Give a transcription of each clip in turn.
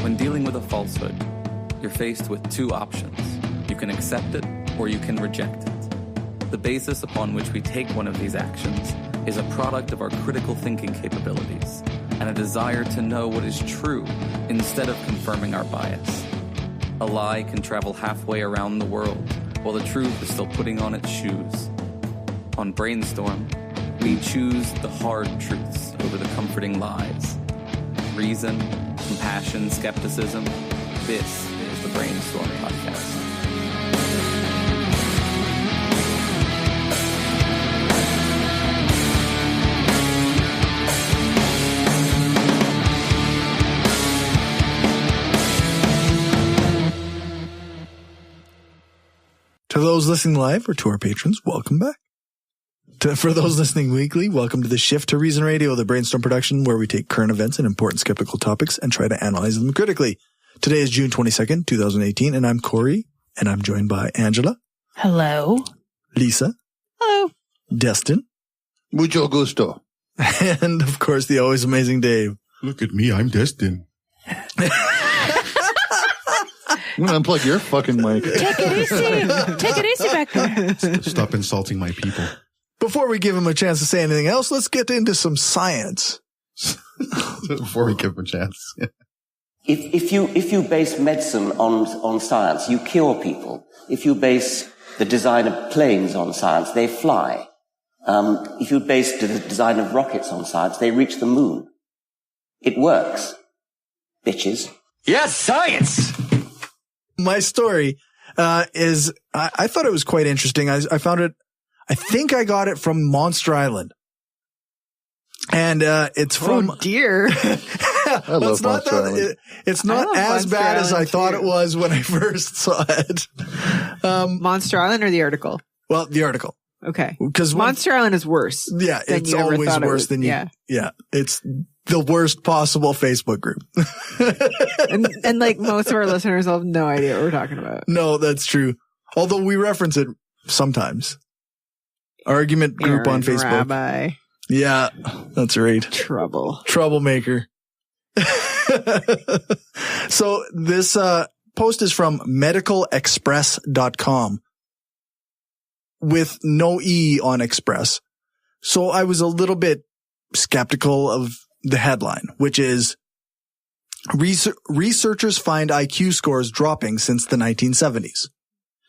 When dealing with a falsehood, you're faced with two options. You can accept it or you can reject it. The basis upon which we take one of these actions is a product of our critical thinking capabilities and a desire to know what is true instead of confirming our bias. A lie can travel halfway around the world while the truth is still putting on its shoes. On Brainstorm, we choose the hard truths over the comforting lies. Reason, compassion, skepticism. This is the Brainstorm podcast. To those listening live or to our patrons, welcome back. For those listening weekly, welcome to the Shift to Reason Radio, the Brainstorm production where we take current events and important skeptical topics and try to analyze them critically. Today is June 22nd, 2018, and I'm Cory, and I'm joined by Angela. Hello. Lisa. Hello. Destin. Mucho gusto. And, of course, the always amazing Dave. Look at me, I'm Destin. I'm going to unplug your fucking mic. Take it easy. Take it easy back there. Stop insulting my people. Before we give him a chance to say anything else, let's get into some science. Before we give him a chance. If you base medicine on science, you cure people. If you base the design of planes on science, they fly. If you base the design of rockets on science, they reach the moon. It works. Bitches. Yes, science! My story is, I thought it was quite interesting. I found it, I think I got it from Monster Island. And it's from... Oh, dear. I love Monster Island. It's not as bad as I thought it was when I first saw it. Monster Island or the article? Well, the article. Okay. Because Monster Island is worse. Yeah, it's always worse than you. Yeah. It's the worst possible Facebook group. and like most of our listeners will have no idea what we're talking about. No, that's true. Although we reference it sometimes. Argument group on Facebook. Rabbi. Yeah, that's right. Troublemaker. So this post is from medicalexpress.com with no E on express. So I was a little bit skeptical of the headline, which is researchers find IQ scores dropping since the 1970s.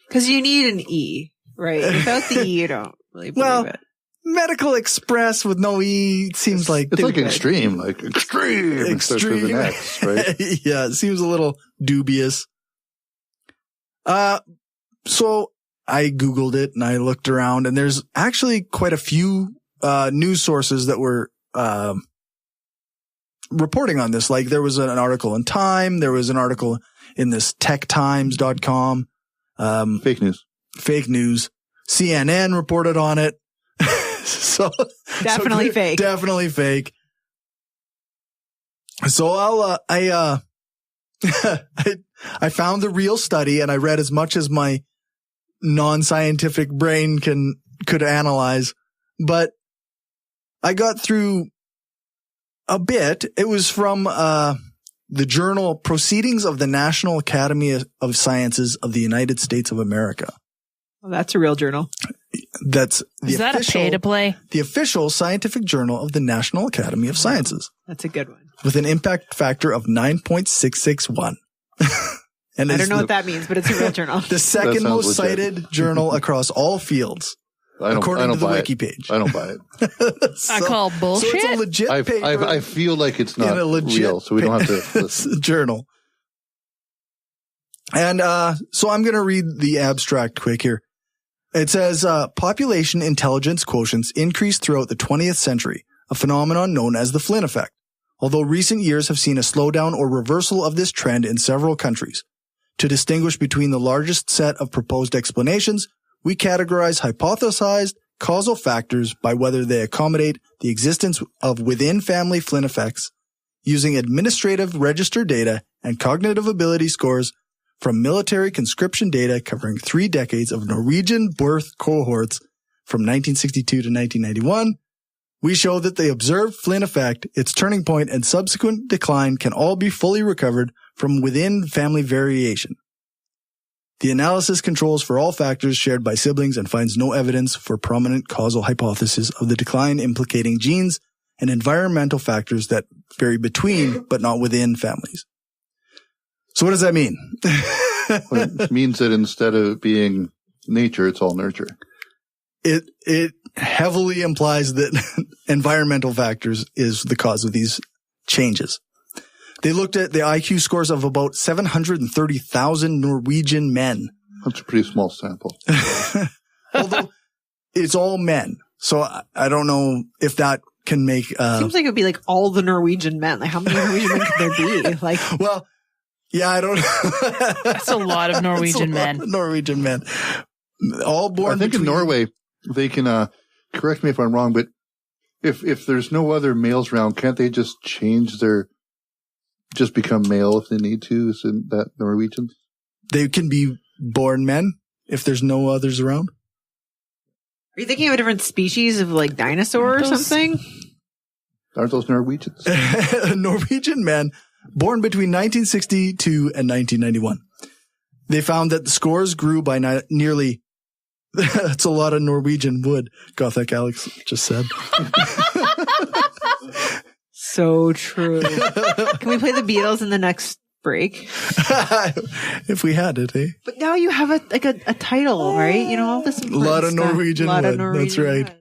Because you need an E, right? Without the E, you don't really believe it. Medical Express with no E seems like... It's like extreme. Extreme. With an X, right? Yeah, it seems a little dubious. So I Googled it and I looked around, and there's actually quite a few news sources that were reporting on this. Like there was an article in Time, there was an article in this techtimes.com. Fake news. CNN reported on it. Definitely fake. Definitely fake. So I found the real study and I read as much as my non-scientific brain could analyze, but I got through a bit. It was from the journal Proceedings of the National Academy of Sciences of the United States of America. Well, that's a real journal. That's Is that a pay to play? The official scientific journal of the National Academy of Sciences. That's a good one. With an impact factor of 9.661. And I don't know what that means, but it's a real journal. The second most cited journal across all fields. According to the wiki page. I don't buy it. I call bullshit. So it's a legit paper. I feel like it's not real, so we don't have to listen. Journal. And so I'm going to read the abstract quick here. It says, population intelligence quotients increased throughout the 20th century, a phenomenon known as the Flynn effect. Although recent years have seen a slowdown or reversal of this trend in several countries. To distinguish between the largest set of proposed explanations, we categorize hypothesized causal factors by whether they accommodate the existence of within-family Flynn effects using administrative register data and cognitive ability scores from military conscription data covering 3 decades of Norwegian birth cohorts from 1962 to 1991, we show that the observed Flynn effect, its turning point, and subsequent decline can all be fully recovered from within family variation. The analysis controls for all factors shared by siblings and finds no evidence for prominent causal hypothesis of the decline implicating genes and environmental factors that vary between but not within families. So what does that mean? Well, it means that instead of being nature, it's all nurture. It heavily implies that environmental factors is the cause of these changes. They looked at the IQ scores of about 730,000 Norwegian men. That's a pretty small sample. Although it's all men. So I don't know if that can make... Seems like it would be like all the Norwegian men. Like how many Norwegian men could there be? Like, well, yeah, I don't know. That's a lot of Norwegian men. Norwegian men. All born I think in Norway, they can, correct me if I'm wrong, but if there's no other males around, can't they just just become male if they need to? Isn't that Norwegians? They can be born men if there's no others around. are you thinking of a different species of like dinosaur or something? Aren't those Norwegians? Norwegian men born between 1962 and 1991. They found that the scores grew by nearly... That's a lot of Norwegian wood, Gothic Alex just said. So true. Can we play the Beatles in the next break? If we had it, eh? But now you have a title, right? You know, all this A lot of Norwegian wood. That's right. wood.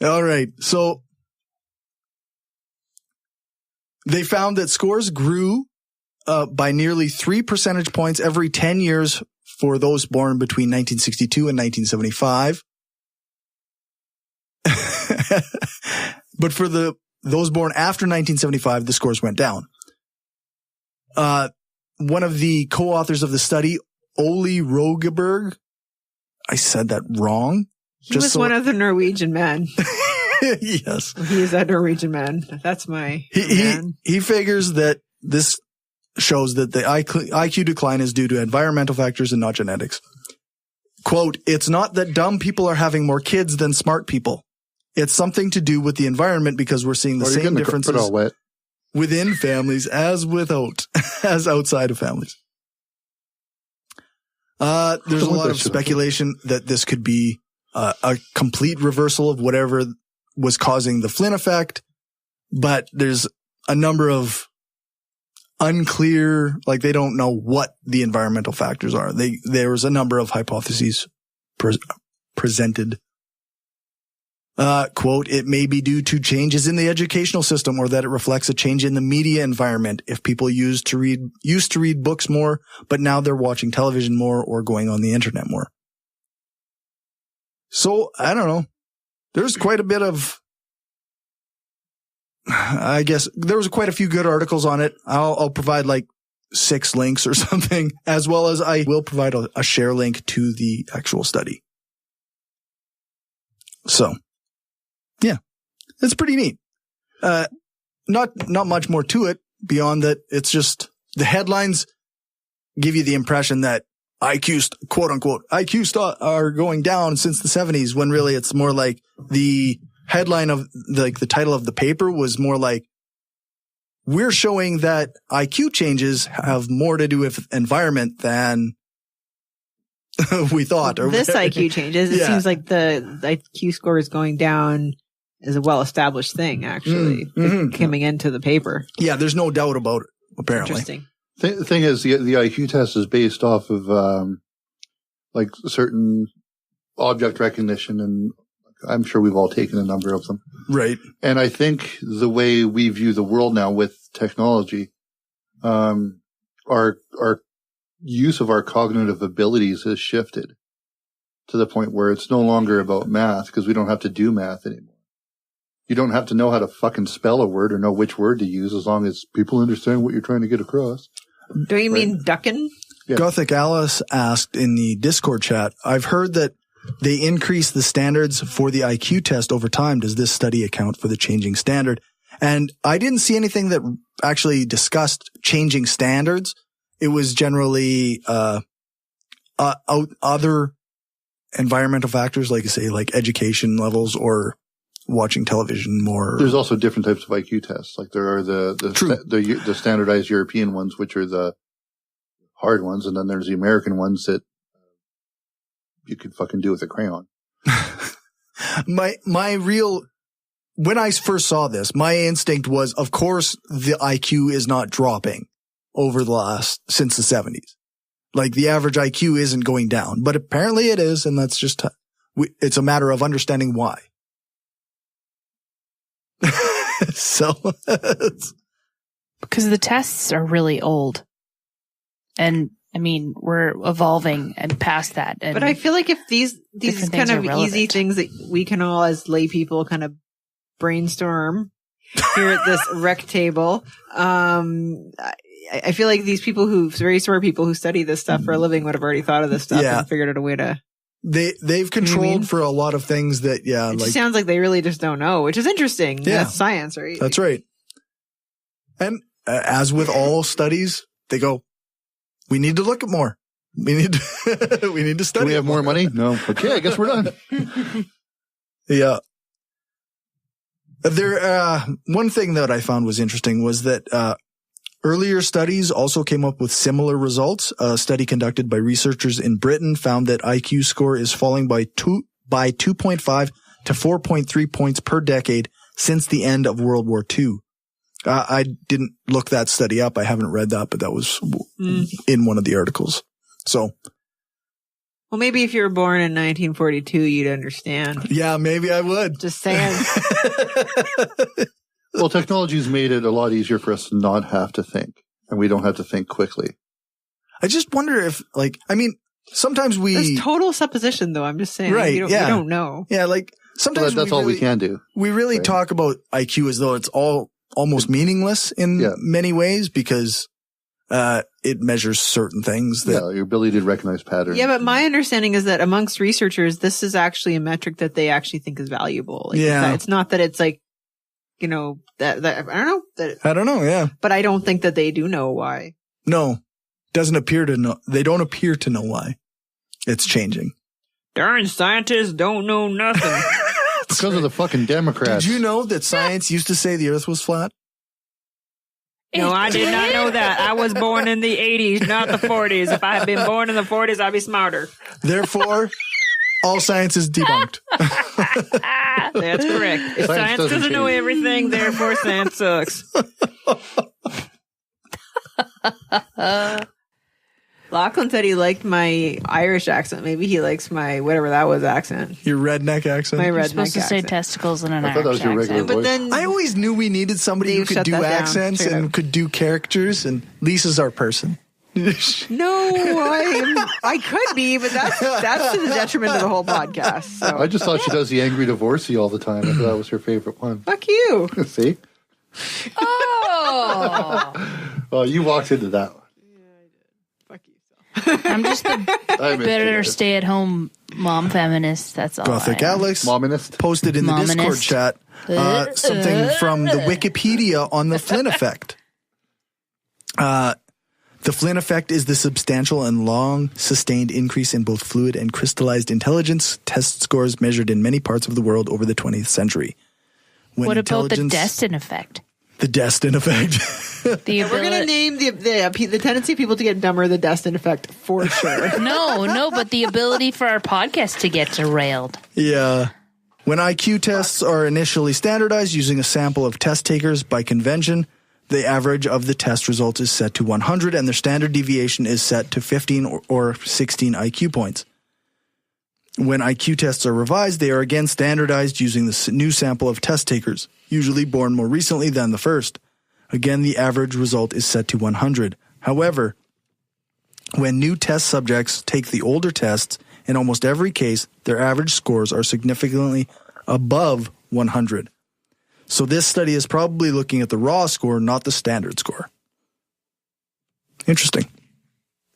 All right. So they found that scores grew by nearly 3 percentage points every 10 years for those born between 1962 and 1975. But for those born after 1975, the scores went down. One of the co-authors of the study, Ole Rogeberg, I said that wrong. He was one of the Norwegian men. Yes. He is a Norwegian man. That's my man. He figures that this shows that the IQ decline is due to environmental factors and not genetics. Quote, it's not that dumb people are having more kids than smart people. It's something to do with the environment because we're seeing the same differences within families as outside of families. There's a lot of speculation that this could be a complete reversal of whatever was causing the Flynn effect, but there's a number of unclear, like they don't know what the environmental factors are. There's a number of hypotheses presented. Quote, it may be due to changes in the educational system or that it reflects a change in the media environment. If people used to read books more, but now they're watching television more or going on the internet more. So I don't know. There's quite a bit of, I guess there was quite a few good articles on it. I'll provide like 6 links or something, as well as I will provide a share link to the actual study. So yeah, it's pretty neat. Not much more to it beyond that. It's just the headlines give you the impression that IQ, quote unquote, IQ are going down since the 70s, when really it's more like the headline of the title of the paper was more like, we're showing that IQ changes have more to do with environment than we thought. Or this IQ changes. It seems like the IQ score is going down is a well-established thing, actually, coming into the paper. Yeah, there's no doubt about it, apparently. Interesting. The thing is, the IQ test is based off of like certain object recognition, and I'm sure we've all taken a number of them. Right. And I think the way we view the world now with technology, our use of our cognitive abilities has shifted to the point where it's no longer about math, because we don't have to do math anymore. You don't have to know how to fucking spell a word or know which word to use, as long as people understand what you're trying to get across. Do you mean ducking? Yeah. Gothic Alice asked in the Discord chat, I've heard that they increase the standards for the IQ test over time. Does this study account for the changing standard? And I didn't see anything that actually discussed changing standards. it was generally other environmental factors, like say, like education levels or watching television more. There's also different types of IQ tests. Like there are the standardized European ones, which are the hard ones, and then there's the American ones that you could fucking do with a crayon. When I first saw this, my instinct was, of course, the IQ is not dropping since the 70s. Like the average IQ isn't going down, but apparently it is. And that's just, it's a matter of understanding why. So because the tests are really old. And I mean, we're evolving and past that. And but I feel like if these kind of easy things that we can all as lay people kind of brainstorm here at this rec table, I feel like these people very smart people who study this stuff for a living would have already thought of this stuff and figured out a way to. They've controlled for a lot of things that, it just sounds like they really just don't know, which is interesting. Yeah. That's science, right? That's right. And as with all studies, they go, we need to look at more. We need to study. Do we have more money? No. Okay, I guess we're done. Yeah. One thing that I found was interesting was that, earlier studies also came up with similar results. A study conducted by researchers in Britain found that IQ score is falling by 2.5 to 4.3 points per decade since the end of World War II. I didn't look that study up. I haven't read that, but that was in one of the articles. So. Well, maybe if you were born in 1942, you'd understand. Yeah, maybe I would. Just saying. Well, technology's made it a lot easier for us to not have to think, and we don't have to think quickly. I just wonder if, sometimes That's total supposition, though. I'm just saying. Right, we don't know. Yeah, sometimes that's all we can do. We really talk about IQ as though it's almost meaningless in many ways because it measures certain things. Your ability to recognize patterns. Yeah, but my understanding is that amongst researchers, this is actually a metric that they actually think is valuable. It's not that it's like, that I don't know. I don't know, yeah. But I don't think that they do know why. No. They don't appear to know why. It's changing. Darn scientists don't know nothing. Because of the fucking Democrats. Did you know that science used to say the earth was flat? No, I did not know that. I was born in the 80s, not the 40s. If I had been born in the 40s, I'd be smarter. Therefore, all science is debunked. That's correct. If science doesn't know everything, therefore science sucks. Lachlan said he liked my Irish accent. Maybe he likes my whatever that was accent. Your redneck accent? My redneck accent. You're supposed to say testicles in an Irish accent. But then I always knew we needed somebody who could do accents and could do characters, and Lisa's our person. No, I could be, but that's to the detriment of the whole podcast. So. I just thought she does the angry divorcee all the time. I thought that was her favorite one. Fuck you. See? Oh. Well, you walked into that one. Yeah, I did. Fuck you. I'm just the better stay-at-home mom feminist. That's all. Gothic Alex posted in the Discord chat something from the Wikipedia on the Flynn effect. The Flynn effect is the substantial and long sustained increase in both fluid and crystallized intelligence test scores measured in many parts of the world over the 20th century. What about the Destin effect? The Destin effect. We're going to name the tendency of people to get dumber the Destin effect for sure. No, but the ability for our podcast to get derailed. Yeah. When IQ tests are initially standardized using a sample of test takers by convention, the average of the test results is set to 100 and their standard deviation is set to 15 or 16 IQ points. When IQ tests are revised, they are again standardized using the new sample of test takers, usually born more recently than the first. Again, the average result is set to 100. However, when new test subjects take the older tests, in almost every case, their average scores are significantly above 100. So this study is probably looking at the raw score, not the standard score. Interesting.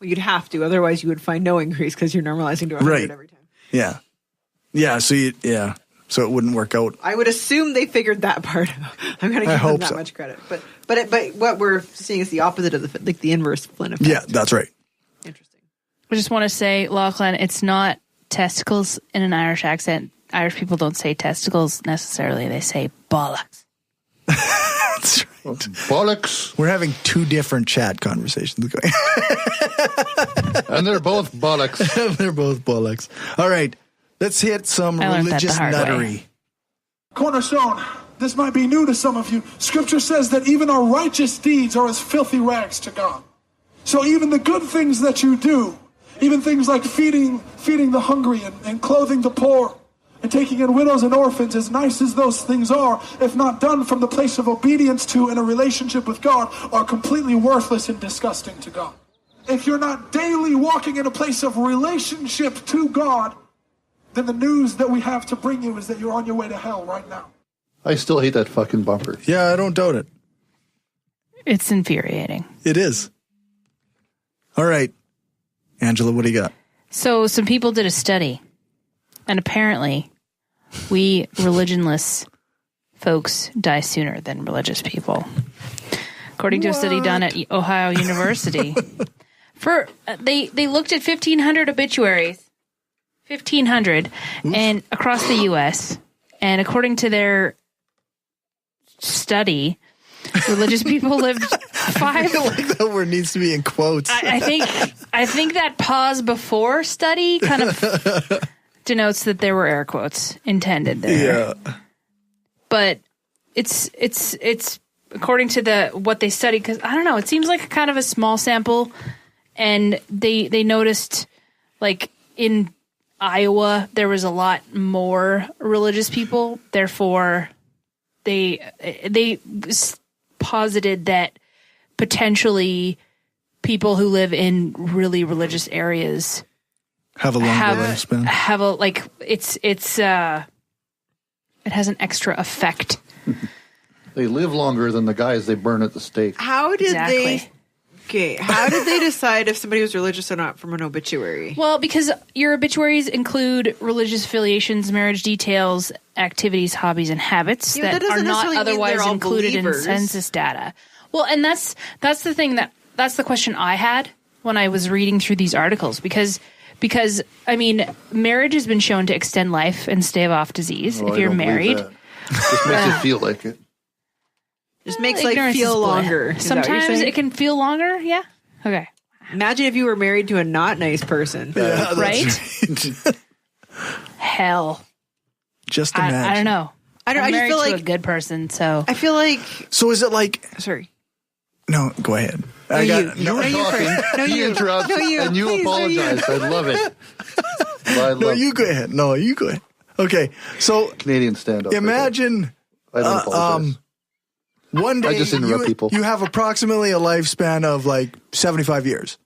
Well, you'd have to. Otherwise, you would find no increase because you're normalizing to 100 every time. Yeah. Yeah. So, so it wouldn't work out. I would assume they figured that part out. I'm going to give them that much credit. But what we're seeing is the opposite of the inverse Flynn effect. Yeah, that's right. Interesting. I just want to say, Lachlan, it's not testicles in an Irish accent. Irish people don't say testicles necessarily. They say bollocks. That's right. Bollocks. We're having two different chat conversations going. And they're both bollocks. They're both bollocks. All right. Let's hit some religious nuttery. Cornerstone, this might be new to some of you. Scripture says that even our righteous deeds are as filthy rags to God. So even the good things that you do, even things like feeding the hungry and clothing the poor and taking in widows and orphans, as nice as those things are, if not done from the place of obedience to and a relationship with God, are completely worthless and disgusting to God. If you're not daily walking in a place of relationship to God, then the news that we have to bring you is that you're on your way to hell right now. I still hate that fucking bumper. Yeah, I don't doubt it. It's infuriating. It is. All right. Angela, what do you got? So some people did a study, and apparently we religionless folks die sooner than religious people. According to a study done at Ohio University. They looked at 1,500 obituaries. 1,500 and across the U.S. And according to their study, religious people lived 5. I feel like that word needs to be in quotes. I think that pause before study kind of denotes that there were air quotes intended there. Yeah. But it's according to what they studied, because I don't know, it seems like kind of a small sample, and they noticed like in Iowa, there was a lot more religious people. Therefore, they posited that potentially people who live in really religious areas have a longer lifespan. It has an extra effect. They live longer than the guys they burn at the stake. How did they decide if somebody was religious or not from an obituary? Well, because your obituaries include religious affiliations, marriage details, activities, hobbies, and habits that are not otherwise included in census data. Well, and that's the thing that's the question I had when I was reading through these articles, because I mean, marriage has been shown to extend life and stave off disease if you're married. Just makes it feel like it. Just makes life feel longer. Sometimes it can feel longer. Yeah. Okay. Imagine if you were married to a not nice person. Yeah, right? Hell. Just imagine. I don't know. I just married feel to like a good person, so I feel like. So is it like? Sorry. No, go ahead. You interrupt and you please, apologize. I love it. You go ahead. No, you go ahead. Okay, so Canadian stand-up. Imagine. I don't apologize. One day I just interrupt people. You have approximately a lifespan of like 75 years.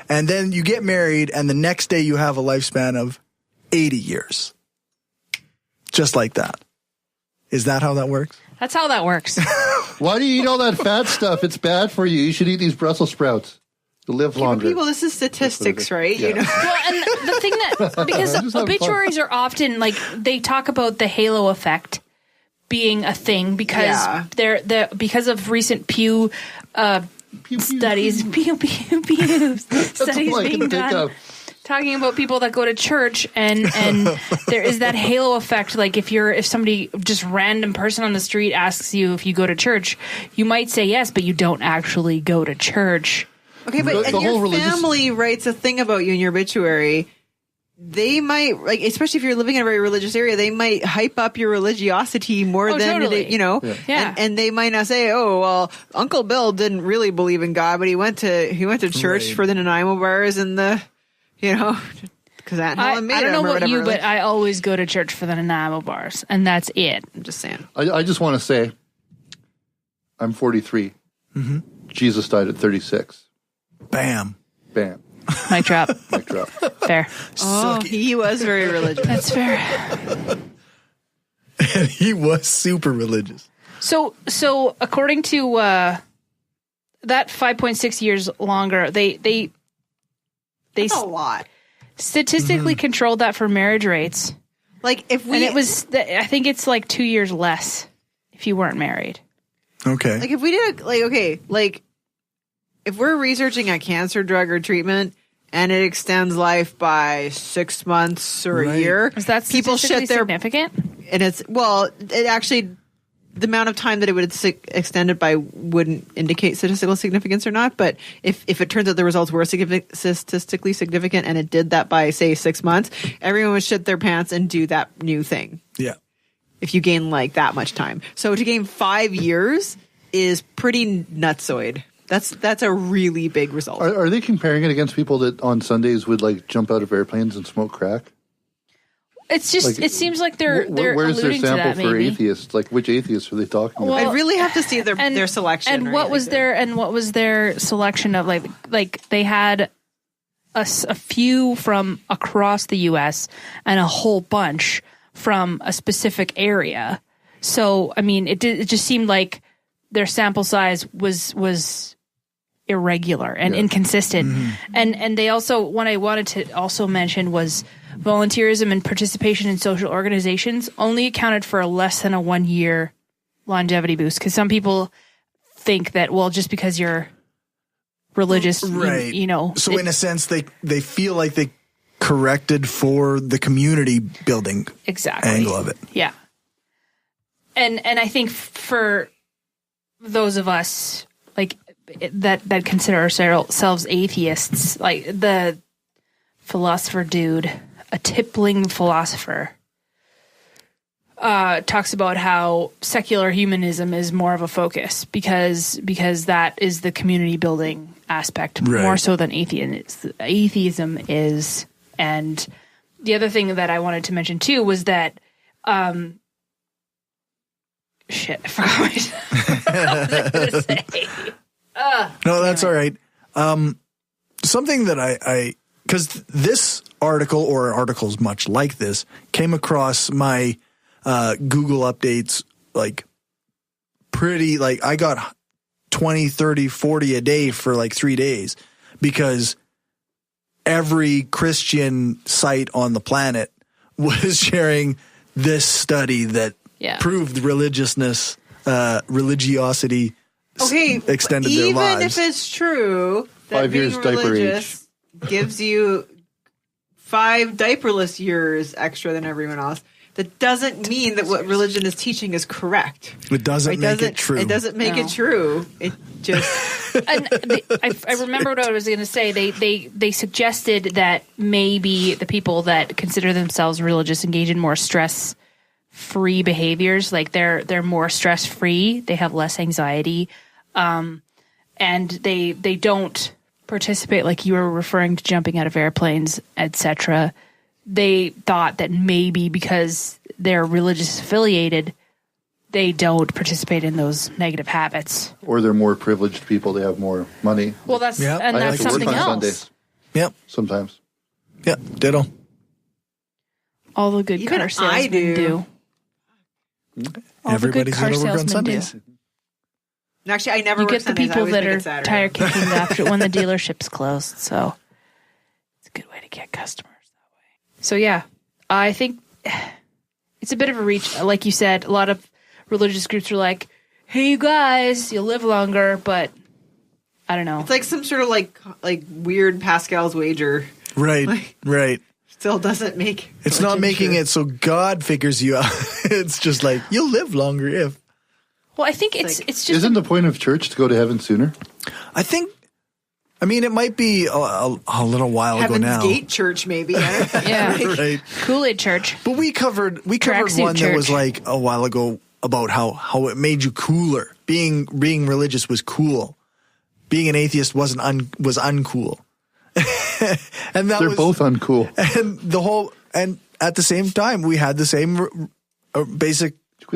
And then you get married, and the next day you have a lifespan of 80 years. Just like that. Is that how that works? that's how that works. Why do you eat all that fat stuff? It's bad for you. You should eat these Brussels sprouts. You'll live longer. People, this is statistics, right? Yeah. You know? Well, and the thing that, because obituaries are often like, they talk about the halo effect being a thing because because of recent Pew studies, Pew studies being done, talking about people that go to church, and there is that halo effect. Like if somebody, just random person on the street asks you if you go to church, you might say yes, but you don't actually go to church. Okay, but your family writes a thing about you in your obituary. They might, like, especially if you're living in a very religious area, they might hype up your religiosity more than, totally. you know, and they might not say, oh, well, Uncle Bill didn't really believe in God, but he went to church for the Nanaimo bars and the, you know, because Aunt Helen made it. I don't know about whatever, you, but I always go to church for the Nanaimo bars, and that's it. I'm just saying. I just want to say, I'm 43. Mm-hmm. Jesus died at 36. Bam. Bam. Mic drop. Mic drop. Fair. Oh, he was very religious. That's fair. And he was super religious. So according to that 5.6 years longer, they That's a lot. statistically controlled that for marriage rates, Like if we, and it was, I think it's like 2 years less if you weren't married. Okay. Like if we did if we're researching a cancer drug or treatment and it extends life by 6 months or a year, is that statistically significant? And it actually, the amount of time that it would extend it by wouldn't indicate statistical significance or not. But if it turns out the results were statistically significant and it did that by, say, 6 months, everyone would shit their pants and do that new thing. Yeah. If you gain like that much time. So to gain 5 years is pretty nutsoid. That's a really big result. Are they comparing it against people that on Sundays would like jump out of airplanes and smoke crack? It's just, like, it seems like they're where's their alluding sample to that, for maybe. Atheists? Like, which atheists are they talking about? I really have to see their selection. And what was their selection of like they had a few from across the U.S. and a whole bunch from a specific area. So I mean, it just seemed like their sample size was irregular and inconsistent. Mm-hmm. And they also, what I wanted to also mention was volunteerism and participation in social organizations only accounted for less than a 1 year longevity boost. Because some people think that, well, just because you're religious, right? You know. So in a sense, they feel like they corrected for the community building angle of it. Yeah. And I think for those of us like that consider ourselves atheists, like the philosopher dude, a tippling philosopher, talks about how secular humanism is more of a focus because that is the community building aspect more so than atheism is. And the other thing that I wanted to mention too was that shit, I forgot what I was going to say. No, that's all right. Something that because this article or articles much like this came across my Google updates like pretty, like I got 20, 30, 40 a day for like 3 days because every Christian site on the planet was sharing this study that proved religiosity extended their lives. Even if it's true that 5 years being diaper religious gives you 5 diaperless years extra than everyone else, that doesn't mean that what religion is teaching is correct. It doesn't make it true. It doesn't make it true. It just... And I remember what I was going to say. They suggested that maybe the people that consider themselves religious engage in more stress-free behaviors. Like they're more stress-free. They have less anxiety. And they don't participate, like you were referring to jumping out of airplanes, etc. They thought that maybe because they're religious affiliated, they don't participate in those negative habits. Or they're more privileged people. They have more money. Well, that's something else. Sundays. Yep. Sometimes. Yep. Ditto. All the good car salesmen do. Everybody's going to work on Sundays. Actually, I never you work get the Sundays. people that are tire kicking after when the dealership's closed. So it's a good way to get customers that way. So yeah, I think it's a bit of a reach. Like you said, a lot of religious groups are like, "Hey, you guys, you'll live longer," but I don't know. It's like some sort of like weird Pascal's wager. Right. Right. Still doesn't make. It's not making it so God figures you out. It's just like you'll live longer if. Well, I think it's just... Isn't the point of church to go to heaven sooner? I mean, it might be a little while ago now. Heaven's Gate Church, maybe. Yeah. Right. Kool-Aid Church. But we covered one that was like a while ago about how it made you cooler. Being religious was cool. Being an atheist was uncool. And they're both uncool. And at the same time, we had the same basic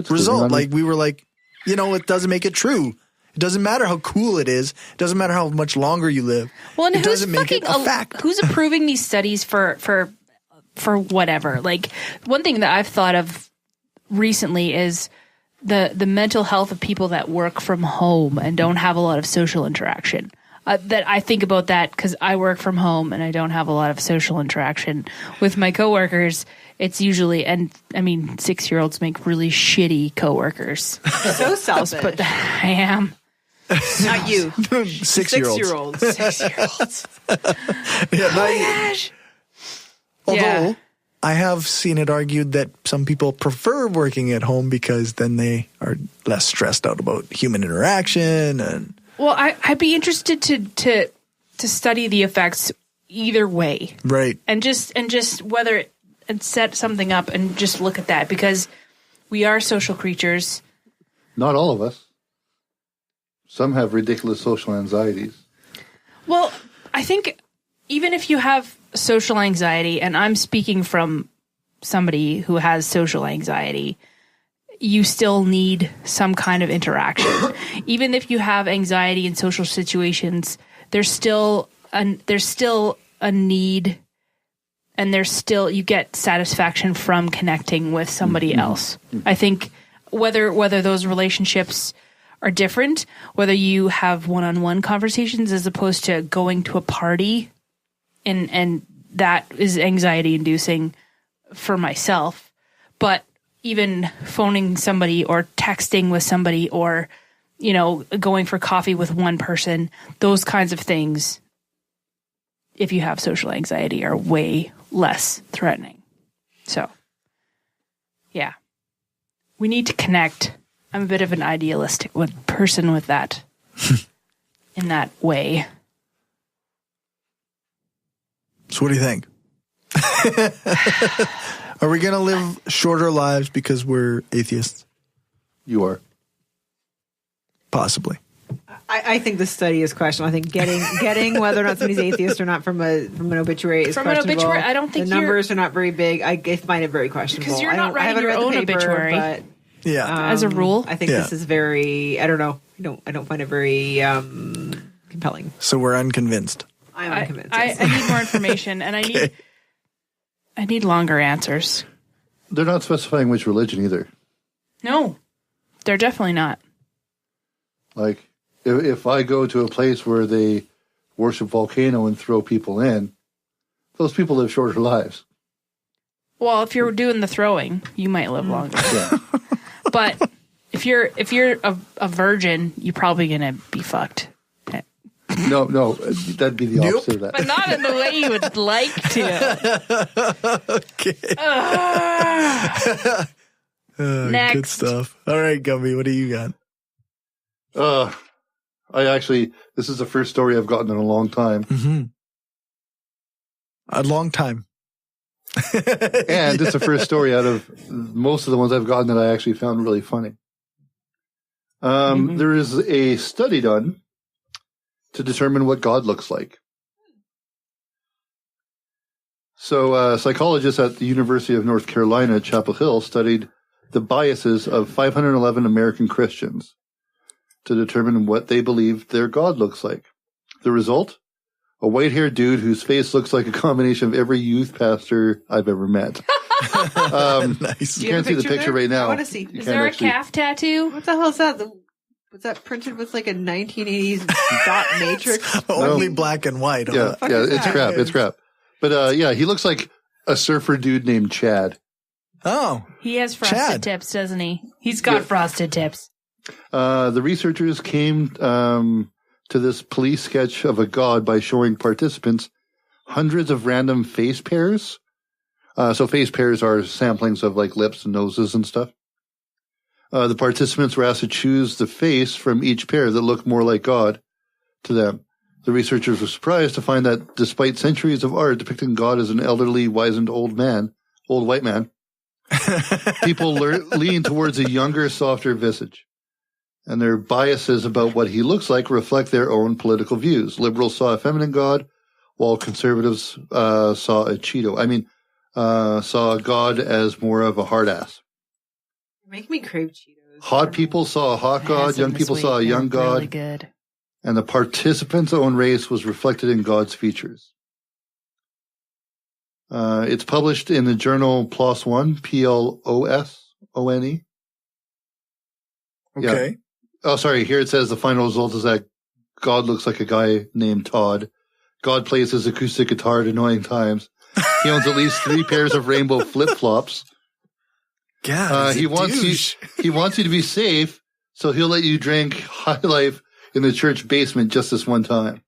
result. Like we were like, it doesn't make it true. It doesn't matter how cool it is. It doesn't matter how much longer you live. Well, and it doesn't make it a fact. Who's approving these studies for whatever? Like one thing that I've thought of recently is the mental health of people that work from home and don't have a lot of social interaction. That I think about that because I work from home and I don't have a lot of social interaction with my coworkers. it's usually, and I mean, 6-year-olds make really shitty coworkers. So selfish. But I am. Not you. 6-year-olds. 6-year-olds. Although I have seen it argued that some people prefer working at home because then they are less stressed out about human interaction. And well, I'd be interested to study the effects either way, right? And just whether and set something up and just look at that, because we are social creatures. Not all of us. Some have ridiculous social anxieties. Well, I think even if you have social anxiety, and I'm speaking from somebody who has social anxiety, you still need some kind of interaction. Even if you have anxiety in social situations, there's still a need, and you get satisfaction from connecting with somebody else. I think whether those relationships are different, whether you have one-on-one conversations as opposed to going to a party, and that is anxiety inducing for myself. But even phoning somebody or texting with somebody or, going for coffee with one person, those kinds of things, if you have social anxiety, are way less threatening. So, yeah. We need to connect. I'm a bit of an idealistic person with that, in that way. So what do you think? Are we going to live shorter lives because we're atheists? You are. Possibly. I think the study is questionable. I think getting whether or not somebody's atheist or not from an obituary is questionable. From an obituary, I don't think the numbers are not very big. I find it very questionable. Because you're not writing your own obituary. But, as a rule, I think this is very. I don't know. I don't find it very compelling. So we're unconvinced. I'm unconvinced. I need more information, and I need longer answers. They're not specifying which religion either. No, they're definitely not. Like, if I go to a place where they worship volcano and throw people in, those people live shorter lives. Well, if you're doing the throwing, you might live longer. Yeah. But if you're a virgin, you're probably gonna be fucked. No, that'd be the opposite of that. But not in the way you would like to. Okay. Next. Good stuff. All right, Gumby, what do you got? This is the first story I've gotten in a long time. Mm-hmm. A long time. And it's the first story out of most of the ones I've gotten that I actually found really funny. There is a study done to determine what God looks like. So psychologists at the University of North Carolina at Chapel Hill studied the biases of 511 American Christians to determine what they believed their God looks like. The result? A white-haired dude whose face looks like a combination of every youth pastor I've ever met. Nice. You can't see the picture right now. I want to see. Is there a calf tattoo? What the hell is that? Was that printed with like a 1980s dot matrix? Only black and white. Yeah, it's crap. It's crap. But he looks like a surfer dude named Chad. Oh. He has frosted tips, doesn't he? He's got frosted tips. The researchers came to this police sketch of a god by showing participants hundreds of random face pairs. So face pairs are samplings of like lips and noses and stuff. The participants were asked to choose the face from each pair that looked more like God to them. The researchers were surprised to find that despite centuries of art depicting God as an elderly, wizened old white man, people lean towards a younger, softer visage. And their biases about what he looks like reflect their own political views. Liberals saw a feminine God, while conservatives saw a Cheeto. Saw God as more of a hard ass. Make me crave Cheetos. Hot people saw a hot God. Young people saw a young God. Really good. And the participants' own race was reflected in God's features. It's published in the journal PLOS ONE, PLOSONE. Okay. Yeah. Oh, sorry. Here it says the final result is that God looks like a guy named Todd. God plays his acoustic guitar at annoying times. He owns at least 3 pairs of rainbow flip-flops. God, he wants you to be safe, so he'll let you drink High Life in the church basement just this one time.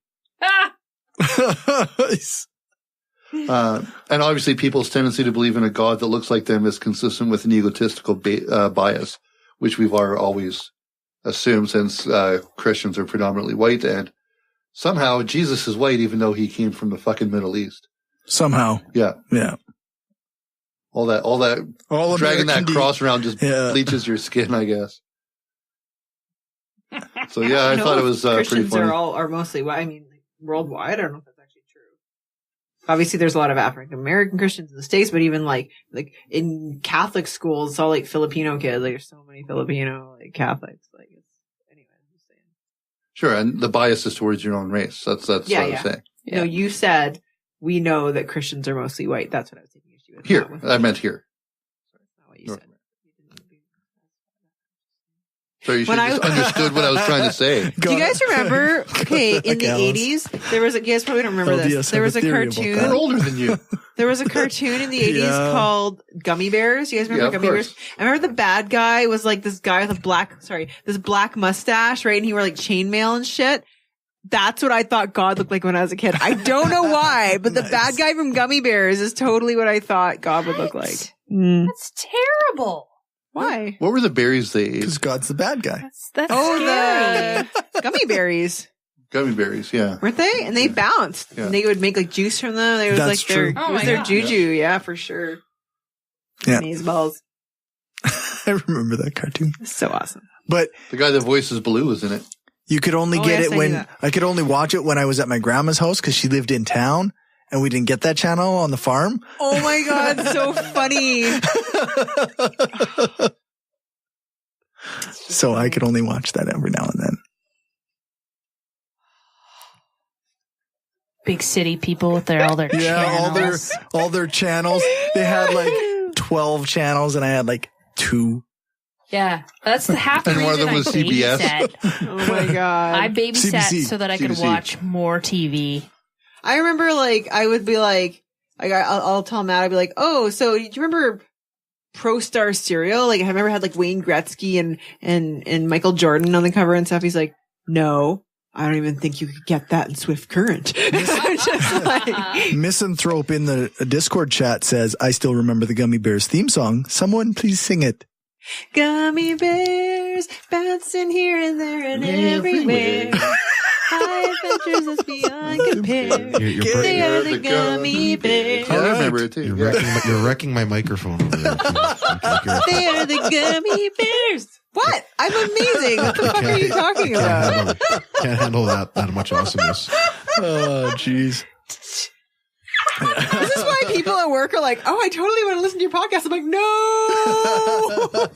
And obviously people's tendency to believe in a God that looks like them is consistent with an egotistical bias, which we've always assumed since Christians are predominantly white, and somehow Jesus is white even though he came from the fucking Middle East. Somehow. Yeah. Yeah. All dragging that cross around just bleaches your skin, I guess. So yeah, I thought it was pretty funny. Are mostly white. I mean, worldwide, I don't know if that's actually true. Obviously, there's a lot of African American Christians in the States, but even like in Catholic schools, it's all like Filipino kids. Like, there's so many Filipino Catholics. Like, anyway, I'm just saying. Sure, and the bias is towards your own race. That's what I'm saying. Yeah. No, you said we know that Christians are mostly white. That's what I was taking issue with. Here, I meant here. That's not what you said. So you should have understood what I was trying to say. Do you guys remember, in the 80s, there was you guys probably don't remember this. There was a cartoon. We're older than you. There was a cartoon in the 80s called Gummy Bears. You guys remember Gummy Bears? I remember the bad guy was like this guy with this black mustache, right? And he wore like chainmail and shit. That's what I thought God looked like when I was a kid. I don't know why, but the bad guy from Gummy Bears is totally what I thought God would look like. That's terrible. Why? What were the berries they ate? Because God's the bad guy. That's scary. The gummy berries. Gummy berries, yeah. Weren't they? And they bounced. Yeah. And they would make like juice from them. It was That's true. It was their juju, yeah, for sure. Yeah. Amazeballs. I remember that cartoon. So awesome. But the guy that voices Baloo was in it. You could only get it when I could only watch it when I was at my grandma's house because she lived in town. And we didn't get that channel on the farm. Oh my God, so funny. So I could only watch that every now and then. Big city people with all their channels. all their channels. They had like 12 channels and I had like 2. Yeah, that's the half the reason one of them was CBS. Babysat. Oh my God. I babysat CBC. so that I could watch more TV. I remember I would be I'll tell Matt, I'd be like, oh, so do you remember Pro Star cereal? Like, I remember it had Wayne Gretzky and Michael Jordan on the cover and stuff. He's like, no, I don't even think you could get that in Swift Current. Misanthrope in the Discord chat says, I still remember the Gummy Bears theme song. Someone please sing it. Gummy bears bouncing here and there and everywhere. High adventures is beyond compare. They are the gummy bears. I remember it too. You're wrecking my microphone over there. They are the gummy bears. What? I'm amazing. What the fuck are you talking about? Can't handle that much awesomeness. Oh, jeez. This is why people at work are like, oh, I totally want to listen to your podcast. I'm like,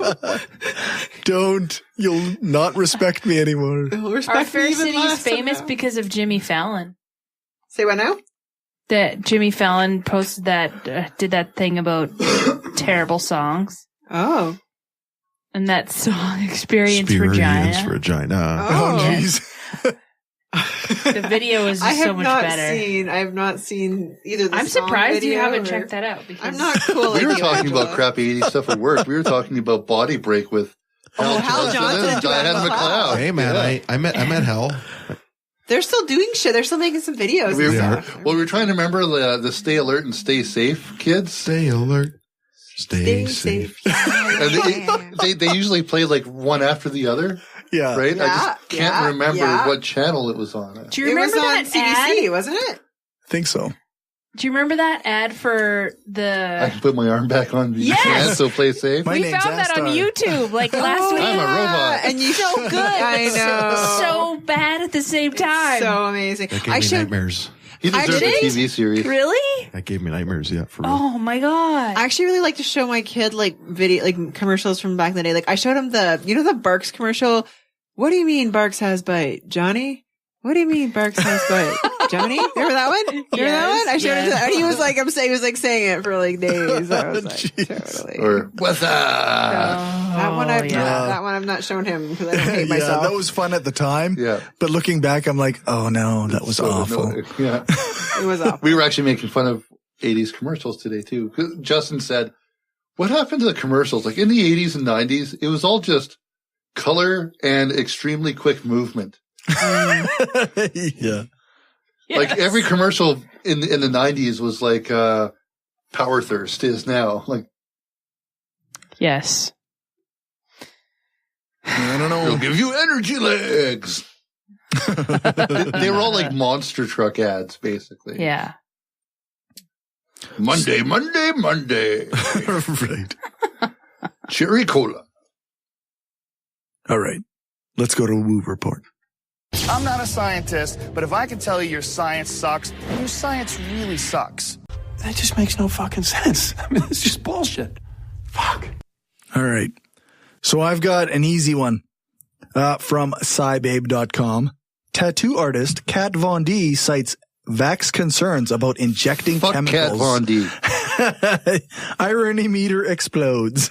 no. Don't. You'll not respect me anymore. Our fair city is famous because of Jimmy Fallon. Say what now? That Jimmy Fallon posted did that thing about terrible songs. Oh. And that song, Experience Regina. Oh, jeez. The video is just so much better. I have not seen either the I'm song surprised video you haven't checked that out. Because I'm not cool. We were talking about crappy 80s stuff at work. We were talking about Body Break with Hal Johnson and Diana McLeod. Hey man, I met Hal. They're still doing shit. They're still making some videos. We were trying to remember the Stay Alert and Stay Safe kids. Stay alert. Stay safe. And they usually play one after the other. Yeah. Right? I just can't remember what channel it was on. Do you remember that CBC, ad? wasn't it? I think so. Do you remember that ad for the... I can put my arm back on the yes! so play safe. We found that on YouTube last week. I'm a robot. And you so good. I know. So bad at the same time. So amazing. That gave me nightmares. He deserved a TV series. Really? That gave me nightmares, yeah, for real. Oh my God. I actually really like to show my kid video, commercials from back in the day. I showed him the Barks commercial. What do you mean Barks has bite? Johnny? What do you mean Barks has bite? Johnny? Remember that one? Remember that one? I showed it to him. And he was saying it for days. I was totally. Or, what's up? That one I've not shown him because I don't hate myself. That was fun at the time. Yeah. But looking back, I'm like, oh no, that was awful. Yeah. It was awful. We were actually making fun of 80s commercials today too. Justin said, what happened to the commercials? Like in the 80s and 90s, it was all just color and extremely quick movement. Yeah. Yes. Like every commercial in the 90s was like Power Thirst is now. Like, yes. I don't know. It'll give you energy legs. They were all like monster truck ads, basically. Yeah. Monday. Right. Cherry Cola. All right. Let's go to Woo Report. I'm not a scientist, but if I can tell you your science sucks, then your science really sucks. That just makes no fucking sense. I mean, it's just bullshit. Fuck. All right. So I've got an easy one from SciBabe.com. Tattoo artist Kat Von D cites vax concerns about injecting Fuck chemicals. Kat Von D. Irony meter explodes.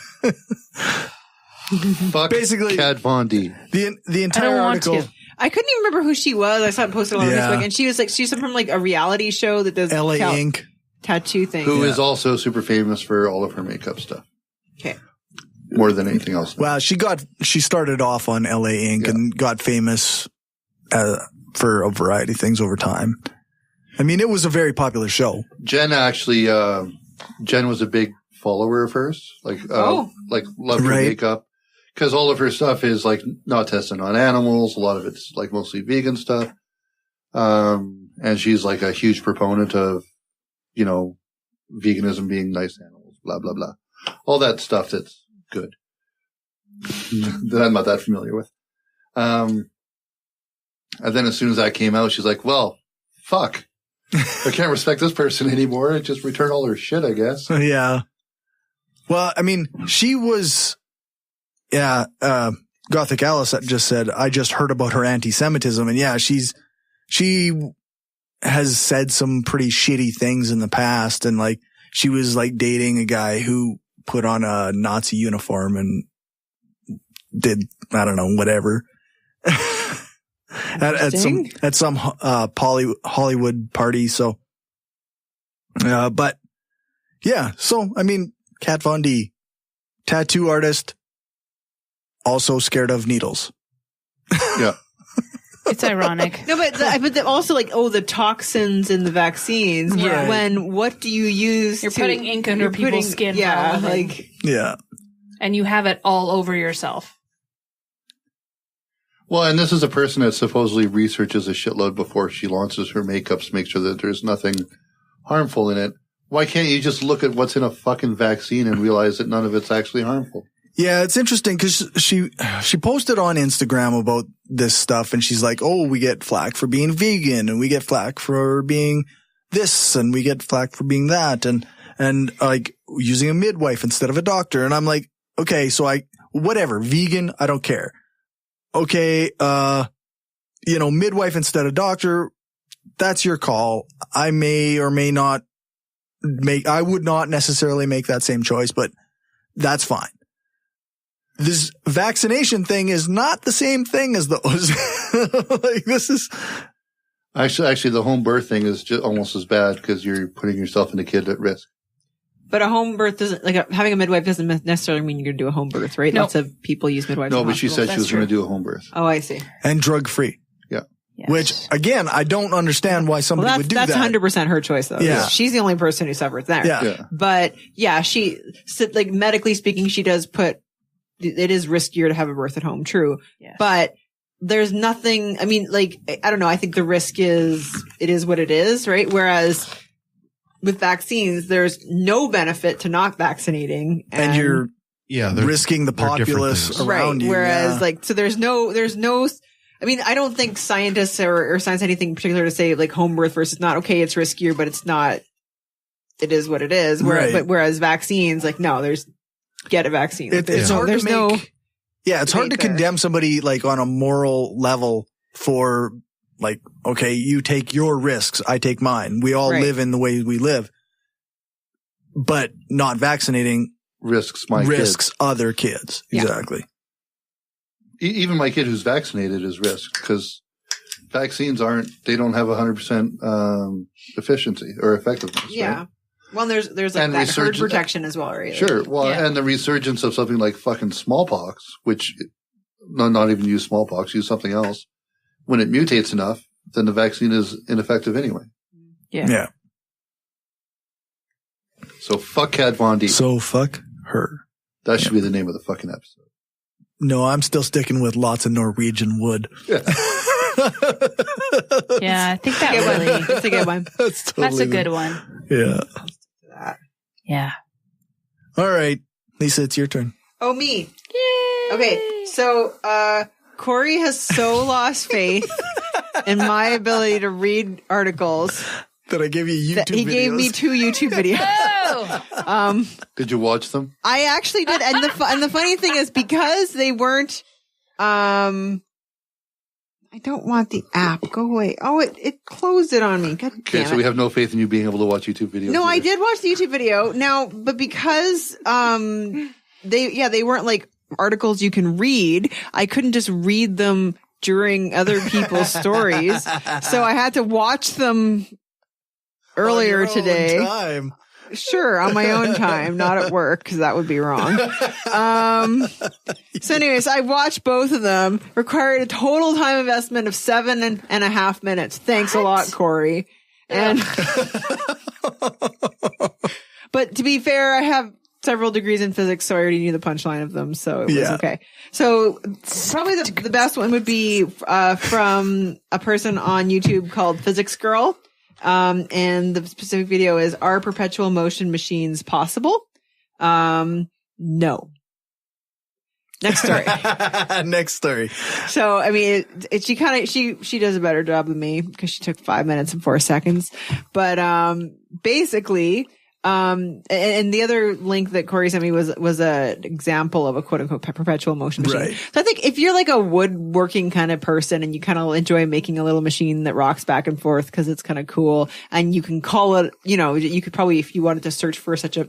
Fuck basically Kat Von D. The entire article. I couldn't even remember who she was. I saw it posted on Facebook, and she was like, she's from like a reality show that does LA Inc. tattoo thing. Who is also super famous for all of her makeup stuff. Okay. More than anything else. Well, she started off on LA Inc. and got famous for a variety of things over time. I mean, it was a very popular show. Jen actually, Jen was a big follower of hers. Like loved her makeup. Because all of her stuff is like not tested on animals. A lot of it's like mostly vegan stuff. And she's like a huge proponent of, you know, veganism being nice to animals, blah, blah, blah. All that stuff that's good. That I'm not that familiar with. And then as soon as that came out, she's like, well, fuck. I can't respect this person anymore. I just return all her shit, I guess. Yeah. Well, I mean, she was, Gothic Alice just said, I just heard about her anti-Semitism. And yeah, she has said some pretty shitty things in the past. And like, she was like dating a guy who put on a Nazi uniform and did, I don't know, whatever. at some Hollywood party. So, but yeah. So, I mean, Kat Von D, tattoo artist, also scared of needles. Yeah. It's ironic. No, but also like, the toxins in the vaccines. Yeah. When what do you use? You're putting ink under people's skin. Yeah. Like, yeah. And you have it all over yourself. Well, and this is a person that supposedly researches a shitload before she launches her makeup to make sure that there's nothing harmful in it. Why can't you just look at what's in a fucking vaccine and realize that none of it's actually harmful? Yeah, it's interesting because she posted on Instagram about this stuff and she's like, oh, we get flack for being vegan and we get flack for being this and we get flack for being that and like using a midwife instead of a doctor. And I'm like, okay, so whatever, vegan, I don't care. Okay, midwife instead of doctor, that's your call. I may or may not I would not necessarily make that same choice, but that's fine. This vaccination thing is not the same thing as those. Like this is actually the home birth thing is just almost as bad because you're putting yourself and the kid at risk. But a home birth doesn't, like having a midwife doesn't necessarily mean you're going to do a home birth, right? Nope. Lots of people use midwives. No, but she said she was going to do a home birth. Oh, I see. And drug free. Yeah. Yes. Which again, I don't understand why somebody would do that. That's 100% her choice though. Yeah. She's the only person who suffered there. Yeah. But yeah, like medically speaking, she does it is riskier to have a birth at home. True. Yes. But there's nothing, I mean, like, I don't know. I think the risk it is what it is, right? Whereas with vaccines, there's no benefit to not vaccinating. And you're risking the populace around you. Whereas so there's no, I mean, I don't think scientists or science anything particular to say like home birth versus not. Okay, it's riskier, but it's not, it is what it is. Whereas vaccines, like, no, get a vaccine. It's hard to make, it's hard to condemn somebody like on a moral level for like, okay, you take your risks, I take mine. We all live in the way we live, but not vaccinating risks other kids. Yeah. Exactly. Even my kid who's vaccinated is risk because vaccines they don't have 100% efficiency or effectiveness. Yeah. Right? Well, there's like and that herd protection as well, right? Sure. Well, and the resurgence of something like fucking smallpox, which not even use smallpox, use something else. When it mutates enough, then the vaccine is ineffective anyway. Yeah. So fuck Kat Von D. So fuck her. That should be the name of the fucking episode. No, I'm still sticking with lots of Norwegian wood. Yeah, I think that's a good one. That's a good one. Yeah. Yeah. All right. Lisa, it's your turn. Oh, me. Yay. Okay. So, Cory has so lost faith in my ability to read articles that I gave you YouTube videos. He gave me 2 YouTube videos. Oh! Did you watch them? I actually did. And the funny thing is, because they weren't, I don't want the app. Go away. Oh, it closed it on me. God damn it. Okay, so we have no faith in you being able to watch YouTube videos. No, I did watch the YouTube video. Now, but because they weren't like articles you can read, I couldn't just read them during other people's stories. So I had to watch them earlier today. Time. Sure, on my own time, not at work, because that would be wrong. So anyways, I watched both of them, required a total time investment of 7.5 minutes. Thanks a lot, Cory. And, but to be fair, I have several degrees in physics, so I already knew the punchline of them, so it was okay. So probably the best one would be, from a person on YouTube called Physics Girl. And the specific video is, are perpetual motion machines possible? No. Next story. Next story. So, I mean, she does a better job than me because she took 5 minutes and 4 seconds. But, basically, and the other link that Cory sent me was an example of a quote unquote perpetual motion machine. Right. So I think if you're like a woodworking kind of person and you kind of enjoy making a little machine that rocks back and forth because it's kind of cool, and you can call it, you could probably, if you wanted to search for such a,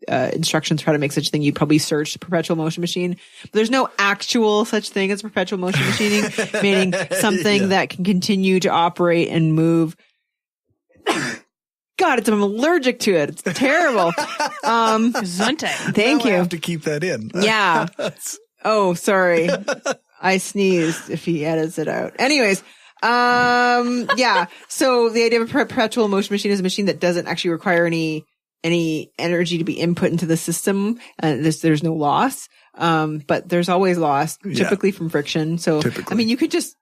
instructions for how to make such a thing, you'd probably search perpetual motion machine. But there's no actual such thing as perpetual motion machining, meaning something that can continue to operate and move. God, I'm allergic to it. It's terrible. Gesundheit. Thank you. I have to keep that in. Yeah. Oh, sorry. I sneezed if he edits it out. Anyways, yeah. So the idea of a perpetual motion machine is a machine that doesn't actually require any energy to be input into the system. There's no loss. But there's always loss, typically from friction. So, I mean, you could just,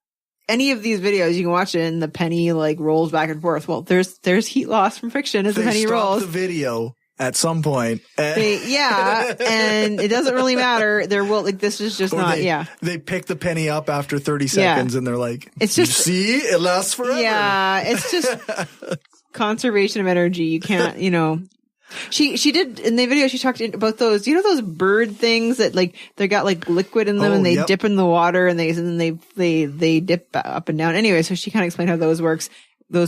any of these videos, you can watch it and the penny like rolls back and forth. Well, there's heat loss from friction as the penny rolls. The video at some point. And it doesn't really matter. This is just not, They pick the penny up after 30 seconds and they're like, it's just, see, it lasts forever. Yeah, it's just conservation of energy. You can't, She did in the video. She talked about those, those bird things that like they got like liquid in them and they dip in the water and they dip up and down. Anyway, so she kind of explained how those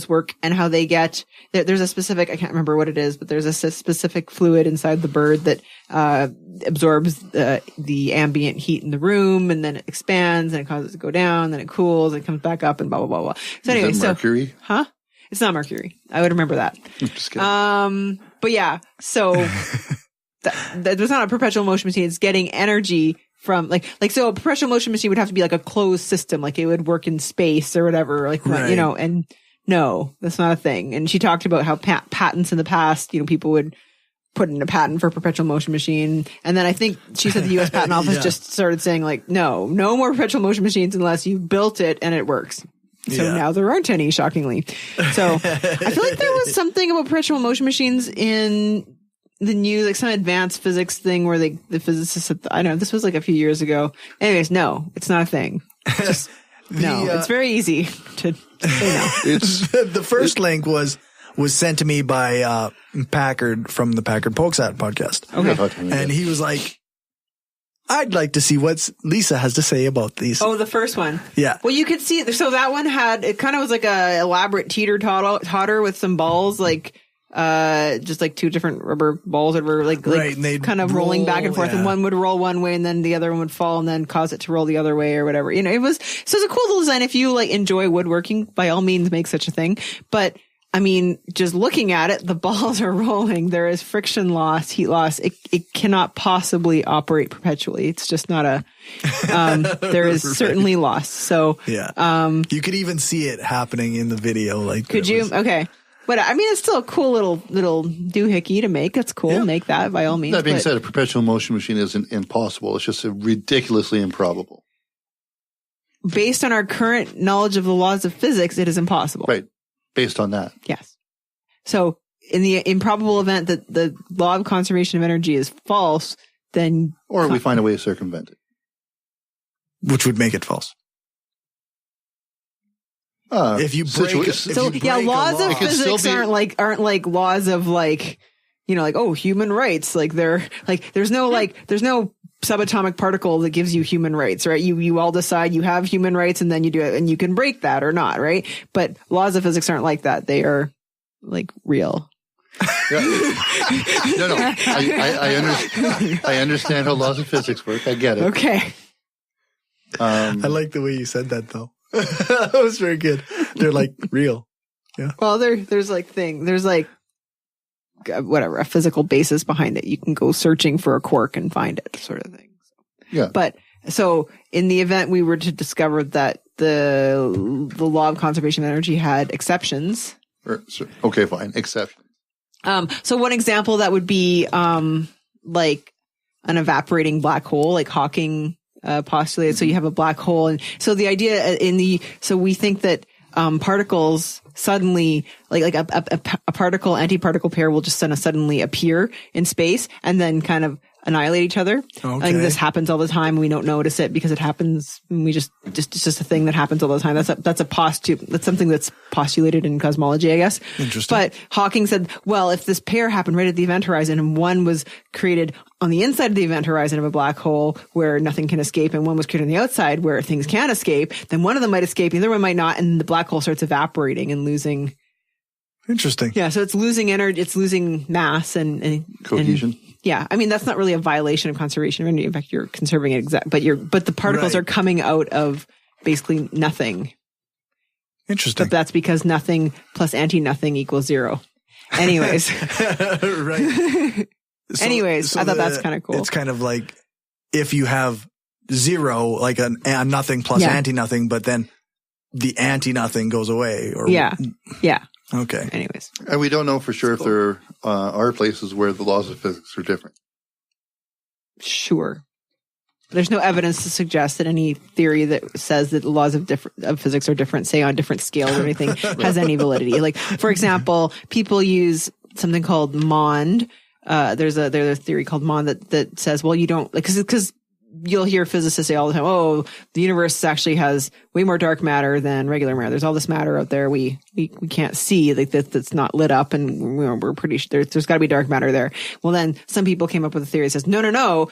work and how they get. There's a specific, I can't remember what it is, but there's a specific fluid inside the bird that absorbs the ambient heat in the room, and then it expands and it causes it to go down, then it cools, and it comes back up, and blah blah blah blah. So anyway, is that mercury? Huh? It's not mercury. I would remember that. Just kidding. But yeah, so that was not a perpetual motion machine. It's getting energy from so a perpetual motion machine would have to be like a closed system, like it would work in space or whatever, and no, that's not a thing. And she talked about how patents in the past, people would put in a patent for a perpetual motion machine. And then I think she said the U.S. Patent Office just started saying like, no more perpetual motion machines unless you built it and it works. So now there aren't any, shockingly. So I feel like there was something about perpetual motion machines in the news, like some advanced physics thing where the physicists said, I don't know, this was like a few years ago. Anyways, no, it's not a thing. Just, it's very easy to say no. The first link was sent to me by Packard from the Packard Pokesat podcast. Okay. And he was like, I'd like to see what Lisa has to say about these. Oh, the first one. Yeah. Well, you could see, so that one it kind of was like a elaborate teeter-totter with some balls, like, just like 2 different rubber balls that were like kind of rolling back and forth, and one would roll one way and then the other one would fall and then cause it to roll the other way or whatever. It was a cool little design. If you like enjoy woodworking, by all means make such a thing. But I mean, just looking at it, the balls are rolling. There is friction loss, heat loss. It cannot possibly operate perpetually. It's just not a, there is certainly loss. So, yeah. You could even see it happening in the video. Like, could you? Okay. But I mean, it's still a cool little doohickey to make. It's cool. Yeah. Make that by all means. That being said, a perpetual motion machine isn't impossible. It's just ridiculously improbable. Based on our current knowledge of the laws of physics, it is impossible. Right. Based on that. Yes. So in the improbable event that the law of conservation of energy is false, then... Or we find a way to circumvent it. Which would make it false. If you break... laws of physics aren't like laws of like, you know, like, oh, human rights. Like they're like, there's no subatomic particle that gives you human rights, right? You all decide you have human rights and then you do it and you can break that or not, right? But laws of physics aren't like that. They are like real. Yeah. No. I understand how laws of physics work. I get it. Okay. I like the way you said that though. That was very good. They're like real. Yeah. Well, there's like whatever, a physical basis behind it. You can go searching for a quark and find it, sort of thing. So, yeah. But so in the event we were to discover that the law of conservation of energy had exceptions. Okay, fine. Exceptions. So one example that would be like an evaporating black hole, like Hawking postulated. So you have a black hole, and so the idea so we think that particles suddenly, like a particle antiparticle pair will just suddenly appear in space and then kind of annihilate each other. Okay. I think this happens all the time. We don't notice it because it happens. It's just a thing that happens all the time. That's something that's postulated in cosmology, I guess. Interesting. But Hawking said, well, if this pair happened right at the event horizon and one was created on the inside of the event horizon of a black hole where nothing can escape and one was created on the outside where things can escape, then one of them might escape, the other one might not, and the black hole starts evaporating and losing. Interesting. Yeah, so it's losing energy, it's losing mass and cohesion. Yeah, I mean that's not really a violation of conservation of energy. In fact, you're conserving it but the particles are coming out of basically nothing. Interesting. But that's because nothing plus anti-nothing equals zero. Anyways. Right. Anyways, I thought that's kind of cool. It's kind of like if you have zero, like a nothing plus anti-nothing, but then the anti-nothing goes away. Or yeah. Okay. Anyways. And we don't know for sure if there are places where the laws of physics are different. Sure. There's no evidence to suggest that any theory that says that the laws of physics are different, say on different scales or anything, has any validity. Like, for example, people use something called MOND. There's a theory called MOND that says, well, you don't, like, cause you'll hear physicists say all the time, oh, the universe actually has way more dark matter than regular matter. There's all this matter out there we can't see, like that's not lit up, and we're pretty sure there's got to be dark matter there. Well, then some people came up with a theory that says, no,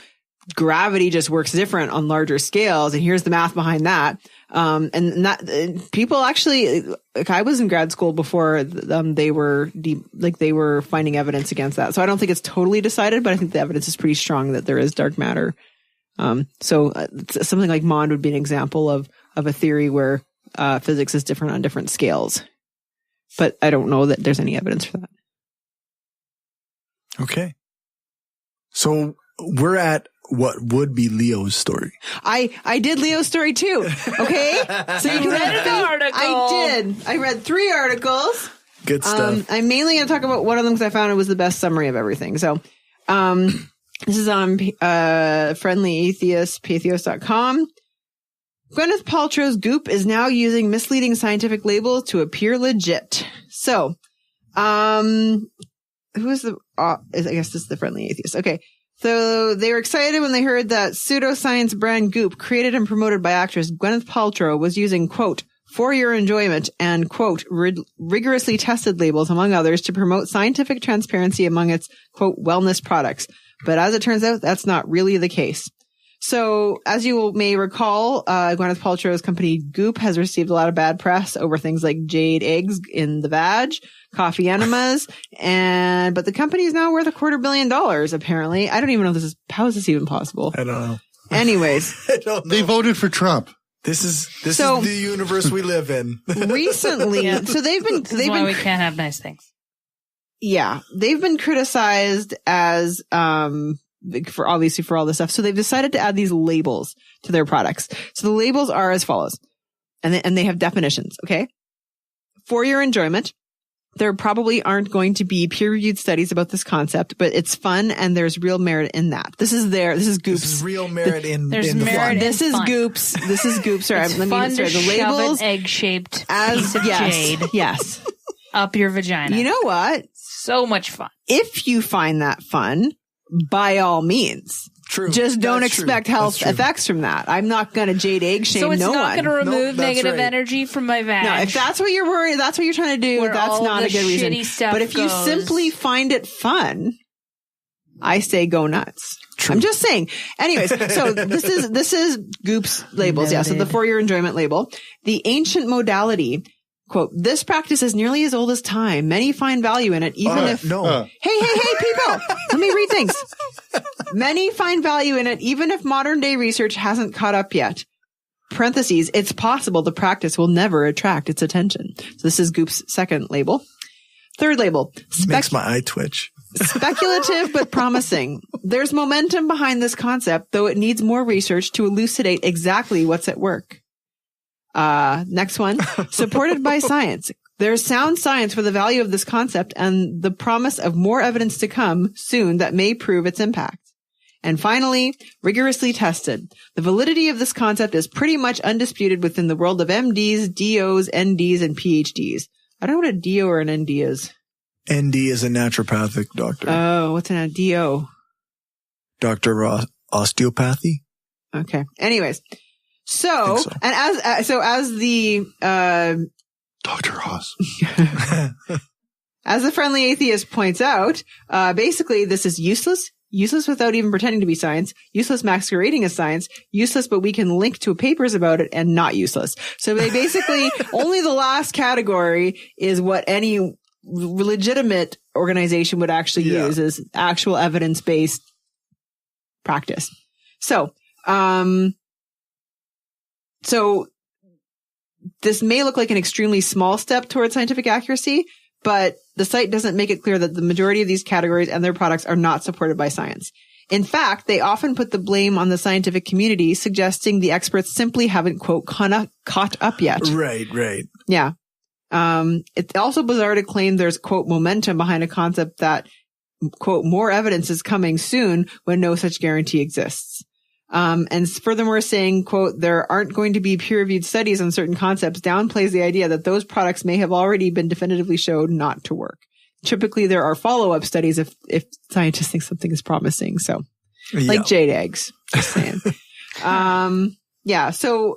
gravity just works different on larger scales, and here's the math behind that. And that people actually, like I was in grad school before they were finding evidence against that. So I don't think it's totally decided, but I think the evidence is pretty strong that there is dark matter. So something like MOND would be an example of a theory where physics is different on different scales. But I don't know that there's any evidence for that. Okay. So we're at what would be Leo's story. I did Leo's story too. Okay. So you read an article. I did. I read 3 articles. Good stuff. I'm mainly going to talk about one of them because I found it was the best summary of everything. So, this is on Friendly Atheist, pathos.com. Gwyneth Paltrow's Goop is now using misleading scientific labels to appear legit. So, who is the, I guess this is the Friendly Atheist. Okay. So they were excited when they heard that pseudoscience brand Goop, created and promoted by actress Gwyneth Paltrow, was using, quote, for your enjoyment and, quote, rigorously tested labels, among others, to promote scientific transparency among its, quote, wellness products. But as it turns out, that's not really the case. So, as you may recall, Gwyneth Paltrow's company Goop has received a lot of bad press over things like jade eggs in the vag, coffee enemas, but the company is now worth $250 million, apparently. I don't even know how is this even possible? I don't know. Anyways. They voted for Trump. This is the universe we live in. Recently, so they've been why we can't have nice things. Yeah, they've been criticized as for all this stuff. So they've decided to add these labels to their products. So the labels are as follows, and they have definitions. Okay, for your enjoyment. There probably aren't going to be peer-reviewed studies about this concept, but it's fun and there's real merit in that. This is Goops. This is real merit in there's in the merit fun. in This is fun. Goops. This is Goops. Sorry, It's let fun me to the shove labels an egg-shaped as piece of yes, jade yes. up your vagina. You know what? So much fun. If you find that fun, by all means. True. Just don't That's expect true. health That's true. effects from that. I'm not going to jade egg shame So it's no not one. going to remove Nope, that's negative right. energy from my vag. No, if that's what you're worried, that's what you're trying to do, Where that's all not the a good reason. shitty stuff But if you goes. simply find it fun, I say go nuts. True. I'm just saying. Anyways, so this is Goop's labels. Yeah. So the for your enjoyment label, the ancient modality, quote, this practice is nearly as old as time. Many find value in it, even if Hey, people, let me read things. Many find value in it, even if modern day research hasn't caught up yet. Parentheses, it's possible the practice will never attract its attention. So this is Goop's second label. Third label. Makes my eye twitch. Speculative but promising. There's momentum behind this concept, though it needs more research to elucidate exactly what's at work. Next one. Supported by science. There's sound science for the value of this concept and the promise of more evidence to come soon that may prove its impact. And finally, rigorously tested. The validity of this concept is pretty much undisputed within the world of MDs, DOs, NDs, and PhDs. I don't know what a DO or an ND is. ND is a naturopathic doctor. Oh, what's an DO? Doctor osteopathy. Okay. Anyways, so and as the Dr. Ross. as the friendly atheist points out, basically this is useless without even pretending to be science, useless masquerading as science, useless but we can link to papers about it, and not useless. So they basically only the last category is what any legitimate organization would actually use as actual evidence-based practice. So this may look like an extremely small step towards scientific accuracy, but the site doesn't make it clear that the majority of these categories and their products are not supported by science. In fact, they often put the blame on the scientific community, suggesting the experts simply haven't, quote, caught up yet. Right. Yeah. It's also bizarre to claim there's, quote, momentum behind a concept that, quote, more evidence is coming soon when no such guarantee exists. And furthermore saying, quote, there aren't going to be peer-reviewed studies on certain concepts downplays the idea that those products may have already been definitively shown not to work. Typically, there are follow-up studies if scientists think something is promising. So, like jade eggs. Just saying. So,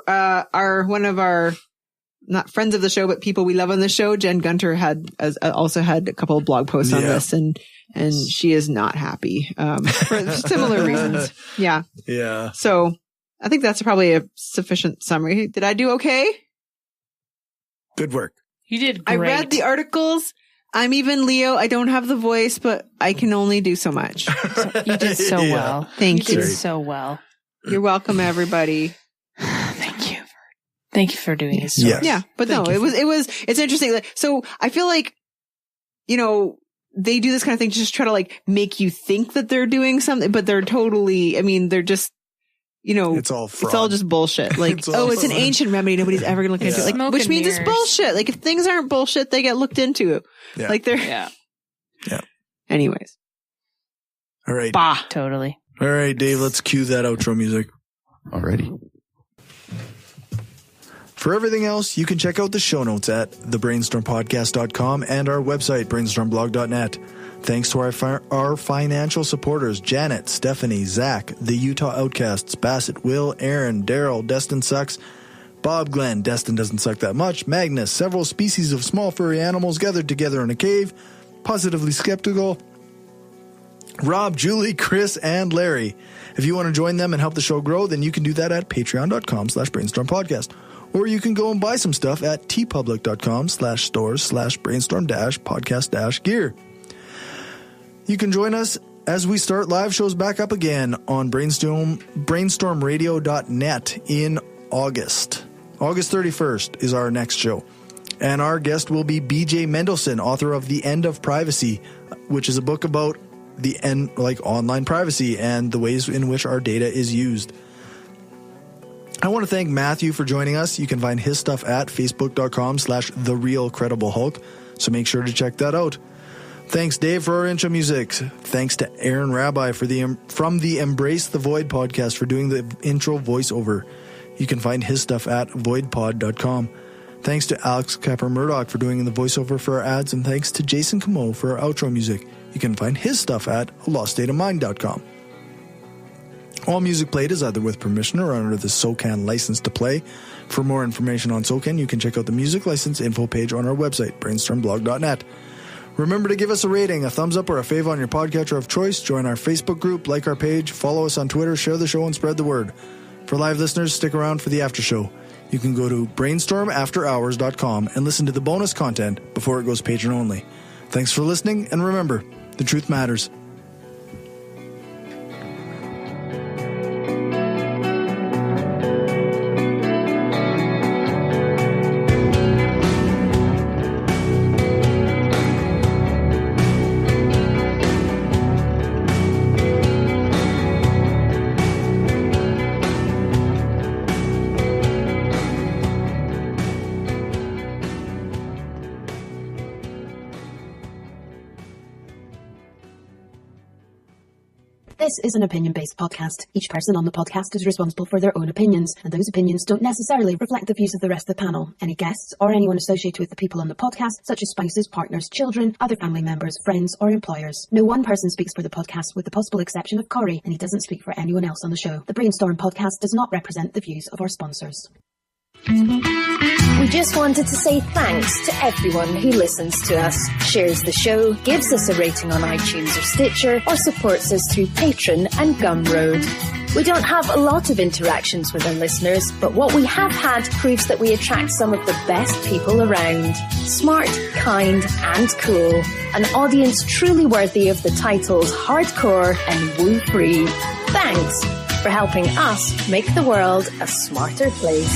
one of our, not friends of the show, but people we love on the show, Jen Gunter also had a couple of blog posts on this, and she is not happy, for similar reasons. Yeah. Yeah. So I think that's probably a sufficient summary. Did I do okay? Good work. You did great. I read the articles. I'm even Leo. I don't have the voice, but I can only do so much. You did so well. Thank you. You did so well. You're welcome, everybody. Thank you for doing this. Yes. Yeah, but no, it's interesting. So I feel like, they do this kind of thing to just try to like make you think that they're doing something, but they're totally, they're just, it's all fraud. It's all just bullshit. Like, it's an ancient remedy. Nobody's ever going to look into it. Like, which means it's bullshit. Like, if things aren't bullshit, they get looked into. Yeah. Like, they're. Yeah. Anyways. All right. Bah. Totally. All right, Dave, let's cue that outro music. Alrighty. For everything else, you can check out the show notes at thebrainstormpodcast.com and our website, brainstormblog.net. Thanks to our financial supporters, Janet, Stephanie, Zach, the Utah Outcasts, Bassett, Will, Aaron, Daryl, Destin Sucks, Bob, Glenn, Destin doesn't suck that much, Magnus, several species of small furry animals gathered together in a cave, Positively Skeptical, Rob, Julie, Chris, and Larry. If you want to join them and help the show grow, then you can do that at patreon.com/brainstormpodcast. Or you can go and buy some stuff at tpublic.com/stores/brainstorm-podcast-gear. You can join us as we start live shows back up again on brainstormradio.net in August. August 31st is our next show. And our guest will be B.J. Mendelsohn, author of The End of Privacy, which is a book about the end, like online privacy and the ways in which our data is used. I want to thank Matthew for joining us. You can find his stuff at facebook.com/TheRealCredibleHulk. So make sure to check that out. Thanks, Dave, for our intro music. Thanks to Aaron Rabbi from the Embrace the Void podcast for doing the intro voiceover. You can find his stuff at voidpod.com. Thanks to Alex Kapper-Murdoch for doing the voiceover for our ads, and thanks to Jason Camo for our outro music. You can find his stuff at loststateofmind.com. All music played is either with permission or under the SOCAN license to play. For more information on SOCAN, you can check out the music license info page on our website, brainstormblog.net. Remember to give us a rating, a thumbs up, or a fave on your podcatcher of choice. Join our Facebook group, like our page, follow us on Twitter, share the show, and spread the word. For live listeners, stick around for the after show. You can go to brainstormafterhours.com and listen to the bonus content before it goes patron only. Thanks for listening, and remember, the truth matters. This is an opinion-based podcast. Each person on the podcast is responsible for their own opinions, and those opinions don't necessarily reflect the views of the rest of the panel. Any guests or anyone associated with the people on the podcast, such as spouses, partners, children, other family members, friends, or employers. No one person speaks for the podcast with the possible exception of Cory, and he doesn't speak for anyone else on the show. The Brainstorm podcast does not represent the views of our sponsors. We just wanted to say thanks to everyone who listens to us, shares the show, gives us a rating on iTunes or Stitcher, or supports us through Patreon and Gumroad. We don't have a lot of interactions with our listeners, but what we have had proves that we attract some of the best people around. Smart, kind, and cool. An audience truly worthy of the titles hardcore and woo-free. Thanks for helping us make the world a smarter place.